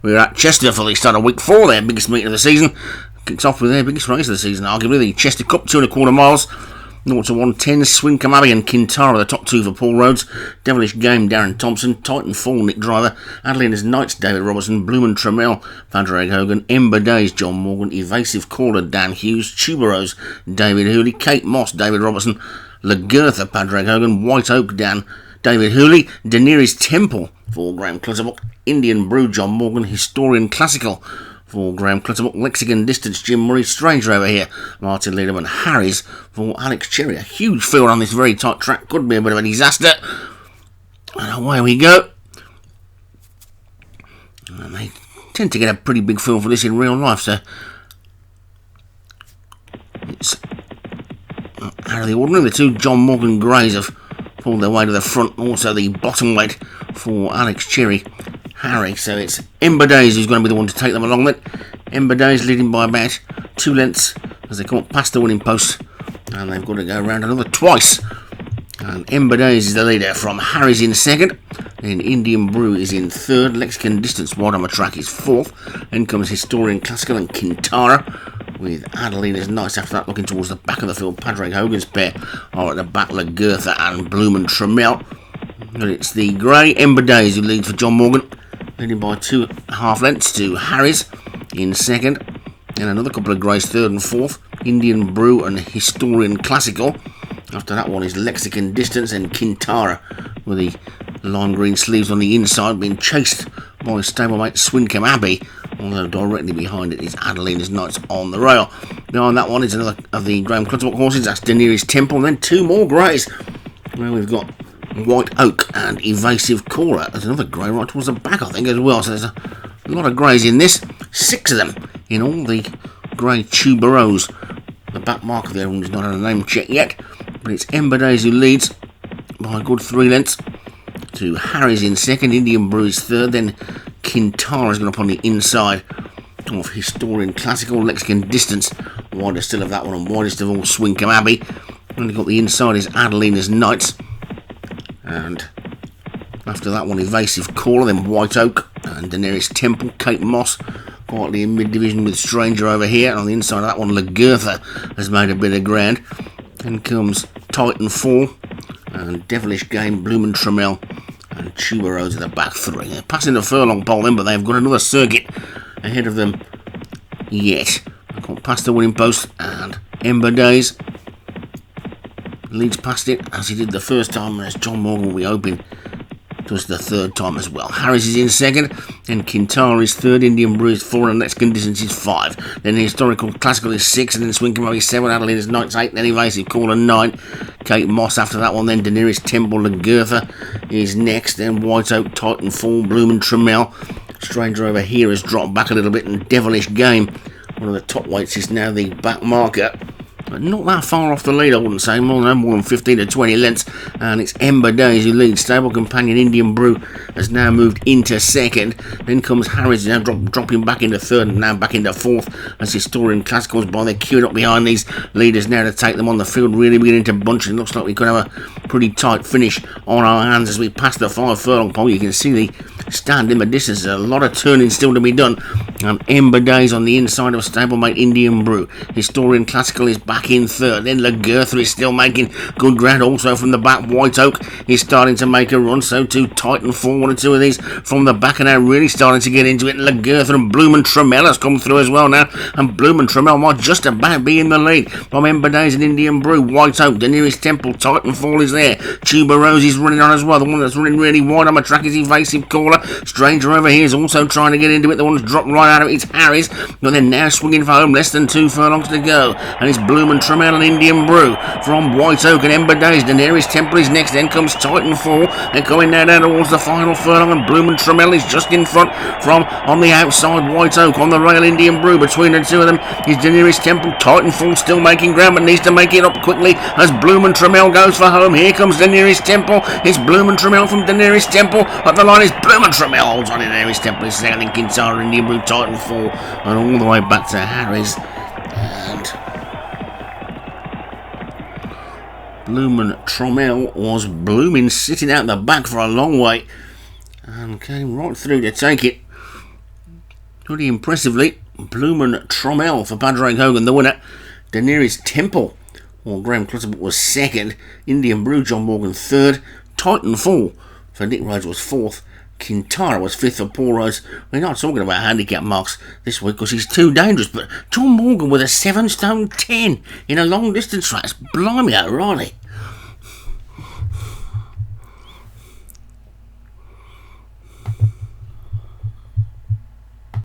We're at Chester for the start of week 4, their biggest meeting of the season. Kicks off with their biggest race of the season, arguably the Chester Cup, 2.25 miles. 0 to 110, Swincombe Abbey and Kintara, the top two for Paul Rhodes. Devilish Game, Darren Thompson. Titanfall, Nick Driver. Adeline's Knights, David Robertson. Bloomin' Tremel, Padraig Hogan. Ember Days, John Morgan. Evasive Caller, Dan Hughes. Tuberose, David Hooley. Kate Moss, David Robertson. Lagertha, Padraig Hogan. White Oak, David Hooley. Daenerys Temple for Graham Clutterbuck. Indian Brew, John Morgan. Historian Classical for Graham Clutterbuck. Lexicon Distance, Jim Murray. Stranger over here, Martin Lederman. Harry's for Alex Cherry. A huge field on this very tight track. Could be a bit of a disaster. And away we go. And they tend to get a pretty big field for this in real life, so it's out of the ordinary. The two John Morgan Greys have pulled their way to the front. Also the bottom weight for Alex Cherry, Harry. So it's Ember Days who's going to be the one to take them along then. Ember Days leading by about 2 lengths as they come up past the winning post, and they've got to go around another twice. And Ember Days is the leader from Harry's in second. Then Indian Brew is in third. Lexicon Distance wide on the track is fourth. Then comes Historian Classical and Kintara, with Adelina's Knights after that looking towards the back of the field. Padraig Hogan's pair are at the back, Lagertha and Bloomin' Tremel. And it's the grey Ember Days who leads for John Morgan, leading by 2.5 lengths to Harry's in second. And another couple of greys third and fourth. Indian Brew and Historian Classical. After that one is Lexicon Distance and Kintara, with the lime green sleeves on the inside, being chased by stablemate Swincombe Abbey, although directly behind it is Adelina's Knights on the rail. Behind that one is another of the Graham Clutterbuck horses, that's Daenerys Temple, and then 2 more greys, where we've got White Oak and Evasive Caller. There's another grey right towards the back, I think, as well, so there's a lot of greys in this, 6 of them in all. The grey Tuberose, the back mark of the other one is not had a name check yet, but it's Ember Days who leads by a good 3 lengths to Harry's in second. Indian Brew is third. Then Kintara's gone up on the inside of Historian Classical. Lexicon Distance widest still of that one, and widest of all Swincombe Abbey. And you've got the inside is Adelina's Knights, and after that one Evasive Caller, then White Oak and Daenerys Temple. Kate Moss quietly in mid-division with Stranger over here, and on the inside of that one Lagertha has made a bit of ground. Then comes Titanfall and Devilish Game, Bloomin' Tremel and Tuberose at the back 3. They're passing the furlong pole then, but they've got another circuit ahead of them yet. They've got past the winning post, and Ember Days leads past it as he did the first time, and as John Morgan will be hoping does the third time as well. Harris is in second, then Kintara is third, Indian Brew is 4, and Lexicon Distance is 5. Then the Historical Classical is 6, and then Swincombe Abbey 7, Adelina's Knights 8, then Evasive Caller 9. Kate Moss after that one, then Daenerys Temple, Lagertha is next, then White Oak, Titanfall, Bloomin' Tremel. Stranger over here has dropped back a little bit, and Devilish Game, one of the top weights, is now the back marker. But not that far off the lead, I wouldn't say, more than 15 to 20 lengths, and it's Ember Days who leads. Stable companion Indian Brew has now moved into second. Then comes Harris, now dropping back into third and now back into fourth as Historian Classicals by. They're queued up behind these leaders now to take them on the field, really beginning to bunch. It looks like we could have a pretty tight finish on our hands as we pass the 5 furlong pole. You can see the stand in the distance. There's a lot of turning still to be done, and Ember Days on the inside of stablemate Indian Brew. Historian Classical is back in third. Then Lagertha is still making good ground. Also from the back, White Oak is starting to make a run. So too Titanfall. 1 or 2 of these from the back, and now really starting to get into it. Lagertha and Bloomin' Tremel has come through as well now, and Bloomin' Tremel might just about be in the lead from Ember Days and Indian Brew. White Oak, Daenerys Temple, Titanfall is there. Tuberose is running on as well. The one that's running really wide on the track is Evasive Caller. Stranger over here is also trying to get into it. The one that's dropped right out of it is Harris, but they're now swinging for home. Less than 2 furlongs to go, and it's Bloomin' Tremel and Indian Brew from White Oak and Ember Days. Daenerys Temple is next, then comes Titanfall. They're going now down towards the final furlong, and Bloomin' Tremel is just in front from on the outside. White Oak on the rail, Indian Brew. Between the two of them is Daenerys Temple. Titanfall still making ground, but needs to make it up quickly as Bloomin' Tremel goes for home. Here comes Daenerys Temple. It's Bloomin' Tremel from Daenerys Temple. At the line is Bloomin' Tremel. Holds on in Daenerys Temple is second, and Kintara, Indian Brew, Titanfall, and all the way back to Harry's. And Bloomin' Tremel was blooming, sitting out the back for a long way, and came right through to take it. pretty impressively, Bloomin' Trommel for Padraig Hogan, the winner. Daenerys Temple, or Graham Clutterbuck was second. Indian Brew, John Morgan third. Titanfall for Nick Rhodes was fourth. Kintara was fifth for Paul Rose. We're not talking about handicap marks this week because he's too dangerous, but John Morgan with a 7 stone 10 in a long distance race. Blimey O'Reilly.